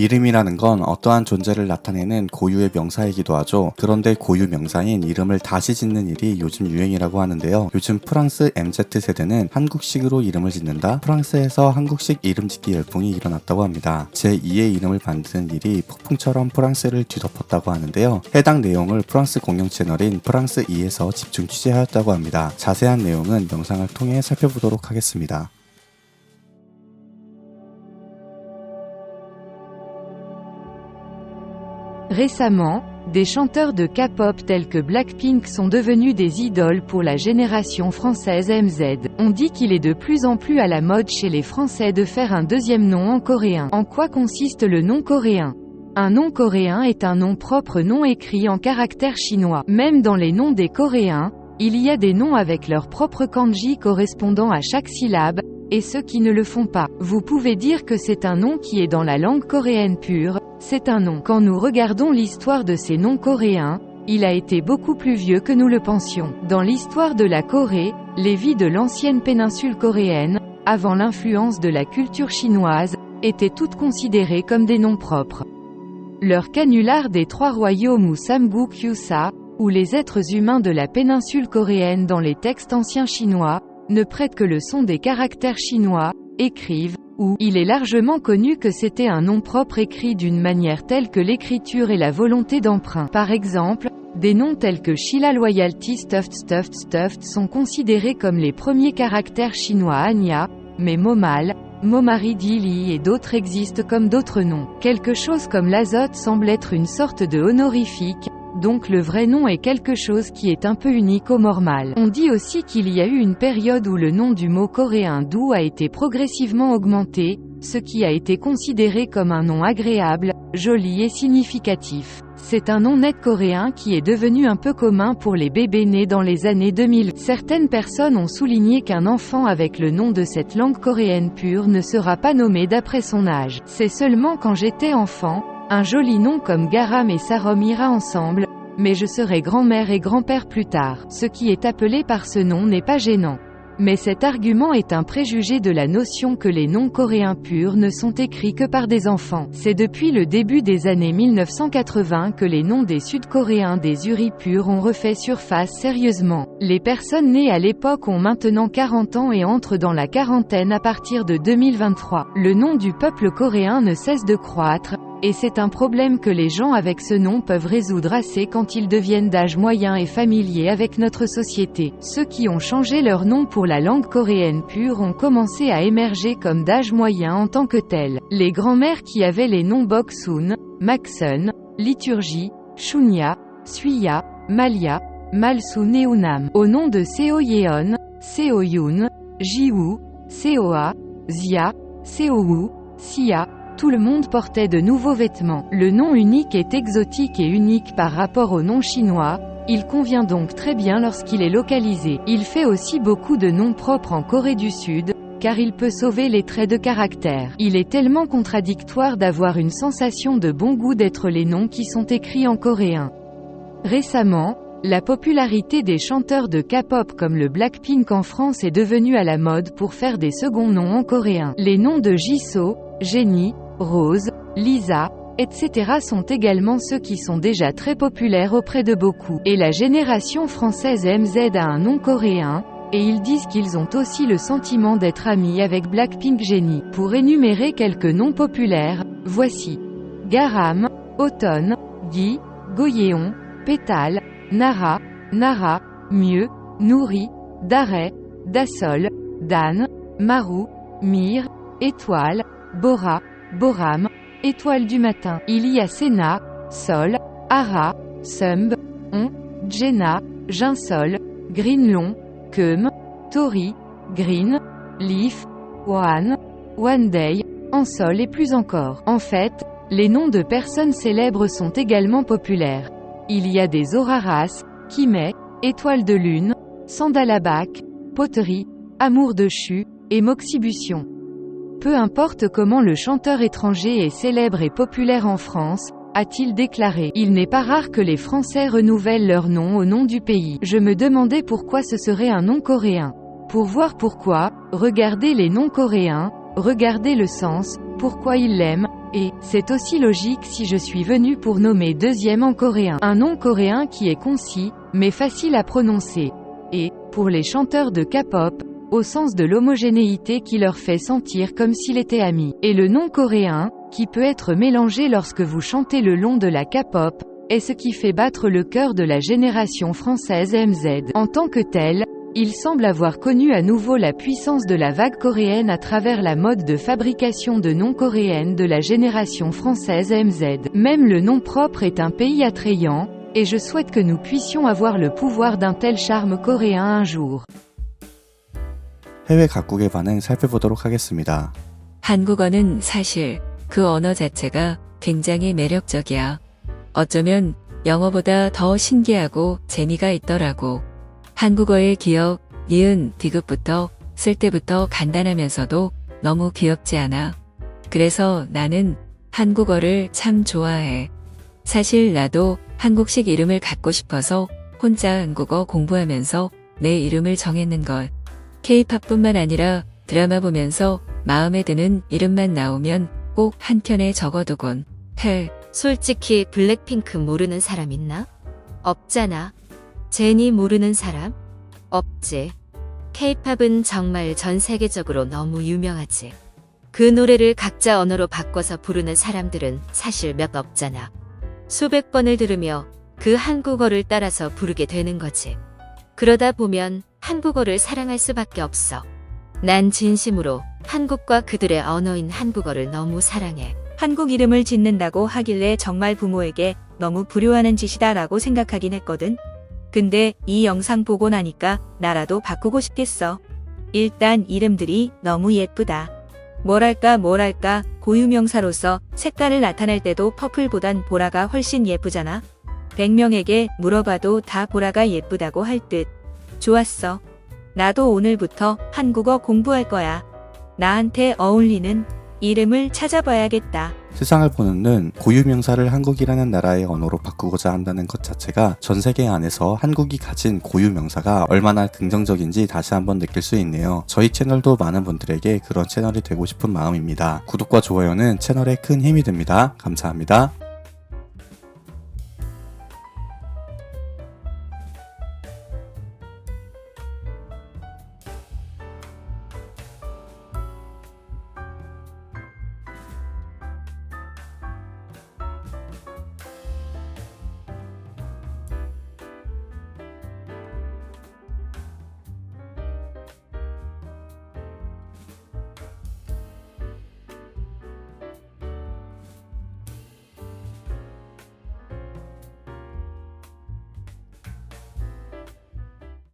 이름이라는 건 어떠한 존재를 나타내는 고유의 명사이기도 하죠. 그런데 고유 명사인 이름을 다시 짓는 일이 요즘 유행이라고 하는데요. 요즘 프랑스 MZ세대는 한국식으로 이름을 짓는다, 프랑스에서 한국식 이름 짓기 열풍이 일어났다고 합니다. 제2의 이름을 만드는 일이 폭풍처럼 프랑스를 뒤덮었다고 하는데요. 해당 내용을 프랑스 공영 채널인 프랑스 2에서 집중 취재하였다고 합니다. 자세한 내용은 영상을 통해 살펴보도록 하겠습니다. Récemment, des chanteurs de K-pop tels que Blackpink sont devenus des idoles pour la génération française MZ. On dit qu'il est de plus en plus à la mode chez les Français de faire un deuxième nom en coréen. En quoi consiste le nom coréen ? Un nom coréen est un nom propre non écrit en caractère chinois. Même dans les noms des Coréens, il y a des noms avec leur propre kanji correspondant à chaque syllabe, et ceux qui ne le font pas. Vous pouvez dire que c'est un nom qui est dans la langue coréenne pure, c'est un nom. Quand nous regardons l'histoire de ces noms coréens, il a été beaucoup plus vieux que nous le pensions. Dans l'histoire de la Corée, les villes de l'ancienne péninsule coréenne, avant l'influence de la culture chinoise, étaient toutes considérées comme des noms propres. Leur canular des trois royaumes ou Samguk-yusa, ou les êtres humains de la péninsule coréenne dans les textes anciens chinois, ne prête que le son des caractères chinois, écrivent, ou il est largement connu que c'était un nom propre écrit d'une manière telle que l'écriture et la volonté d'emprunt. Par exemple, des noms tels que Sheila Loyalty Stuffed sont considérés comme les premiers caractères chinois Anya, mais Momal, Momari Dili et d'autres existent comme d'autres noms. Quelque chose comme l'azote semble être une sorte de honorifique, donc le vrai nom est quelque chose qui est un peu unique au mormal. On dit aussi qu'il y a eu une période où le nom du mot coréen doux a été progressivement augmenté, ce qui a été considéré comme un nom agréable, joli et significatif. C'est un nom net coréen qui est devenu un peu commun pour les bébés nés dans les années 2000. Certaines personnes ont souligné qu'un enfant avec le nom de cette langue coréenne pure ne sera pas nommé d'après son âge. C'est seulement quand j'étais enfant, un joli nom comme Garam et Sarom ira ensemble, mais je serai grand-mère et grand-père plus tard. Ce qui est appelé par ce nom n'est pas gênant. Mais cet argument est un préjugé de la notion que les noms coréens purs ne sont écrits que par des enfants. C'est depuis le début des années 1980 que les noms des Sud-Coréens des Uri purs ont refait surface sérieusement. Les personnes nées à l'époque ont maintenant 40 ans et entrent dans la quarantaine à partir de 2023. Le nom du peuple coréen ne cesse de croître, et c'est un problème que les gens avec ce nom peuvent résoudre assez quand ils deviennent d'âge moyen et familiers avec notre société. Ceux qui ont changé leur nom pour la langue coréenne pure ont commencé à émerger comme d'âge moyen en tant que tels. Les grands-mères qui avaient les noms Boksun, Maksun, Liturgie, Shunya, Suya, Malia, Malsun et Unam. Au nom de Seo Yeon, Seo Yoon, Jiwoo, Seoa, Zia, Seowoo, Sia, tout le monde portait de nouveaux vêtements. Le nom unique est exotique et unique par rapport au nom chinois, il convient donc très bien lorsqu'il est localisé. Il fait aussi beaucoup de noms propres en Corée du Sud, car il peut sauver les traits de caractère. Il est tellement contradictoire d'avoir une sensation de bon goût d'être les noms qui sont écrits en coréen. Récemment, la popularité des chanteurs de K-pop comme le Blackpink en France est devenue à la mode pour faire des seconds noms en coréen. Les noms de Jisoo, Jennie, Rose, Lisa, etc. sont également ceux qui sont déjà très populaires auprès de beaucoup. Et la génération française MZ a un nom coréen, et ils disent qu'ils ont aussi le sentiment d'être amis avec Blackpink Jennie. Pour énumérer quelques noms populaires, voici Garam, Automne, Guy, Goyeon, Pétale, Nara, Nara, Mieux, Nourri, Daré, Dassol, Dan, Marou, Mire, Étoile, Bora, Boram, Étoile du matin. Il y a Sena, Sol, Ara, Sumb, On, Jenna, Jinsol, Greenlon, Keum, Tori, Green, Leaf, Wan, One Day, Ansol et plus encore. En fait, les noms de personnes célèbres sont également populaires. Il y a des Auraras, Kimé, Étoile de lune, Sandalabak, Poterie, Amour de Chu, et Moxibution. Peu importe comment le chanteur étranger est célèbre et populaire en France, a-t-il déclaré. Il n'est pas rare que les Français renouvellent leur nom au nom du pays. Je me demandais pourquoi ce serait un nom coréen. Pour voir pourquoi, regardez les noms coréens, regardez le sens, pourquoi ils l'aiment, Et, c'est aussi logique si je suis venu pour nommer deuxième en coréen. Un nom coréen qui est concis, mais facile à prononcer. Et, pour les chanteurs de K-pop, au sens de l'homogénéité qui leur fait sentir comme s'il était ami. Et le nom coréen, qui peut être mélangé lorsque vous chantez le long de la K-pop, est ce qui fait battre le cœur de la génération française MZ. En tant que tel, il semble avoir connu à nouveau la puissance de la vague coréenne à travers la mode de fabrication de noms coréennes de la génération française MZ. Même le nom propre est un pays attrayant, et je souhaite que nous puissions avoir le pouvoir d'un tel charme coréen un jour. 해외 각국의 반응 살펴보도록 하겠습니다. 한국어는 사실 그 언어 자체가 굉장히 매력적이야. 어쩌면 영어보다 더 신기하고 재미가 있더라고. 한국어의 기억, 니은, 디귿부터 쓸 때부터 간단하면서도 너무 귀엽지 않아? 그래서 나는 한국어를 참 좋아해. 사실 나도 한국식 이름을 갖고 싶어서 혼자 한국어 공부하면서 내 이름을 정했는걸. K-팝뿐만 아니라 드라마 보면서 마음에 드는 이름만 나오면 꼭 한켠에 적어두곤 해. 솔직히 블랙핑크 모르는 사람 있나? 없잖아. 제니 모르는 사람? 없지. K-팝은 정말 전 세계적으로 너무 유명하지. 그 노래를 각자 언어로 바꿔서 부르는 사람들은 사실 몇 없잖아. 수백 번을 들으며 그 한국어를 따라서 부르게 되는 거지. 그러다 보면 한국어를 사랑할 수밖에 없어. 난 진심으로 한국과 그들의 언어인 한국어를 너무 사랑해. 한국 이름을 짓는다고 하길래 정말 부모에게 너무 불효하는 짓이다라고 생각하긴 했거든. 근데 이 영상 보고 나니까 나라도 바꾸고 싶겠어. 일단 이름들이 너무 예쁘다. 뭐랄까 고유명사로서 색깔을 나타낼 때도 퍼플보단 보라가 훨씬 예쁘잖아. 100명에게 물어봐도 다 보라가 예쁘다고 할 듯. 좋았어. 나도 오늘부터 한국어 공부할 거야. 나한테 어울리는 이름을 찾아봐야겠다. 세상을 보는 눈, 고유명사를 한국이라는 나라의 언어로 바꾸고자 한다는 것 자체가 전 세계 안에서 한국이 가진 고유명사가 얼마나 긍정적인지 다시 한번 느낄 수 있네요. 저희 채널도 많은 분들에게 그런 채널이 되고 싶은 마음입니다. 구독과 좋아요는 채널에 큰 힘이 됩니다. 감사합니다.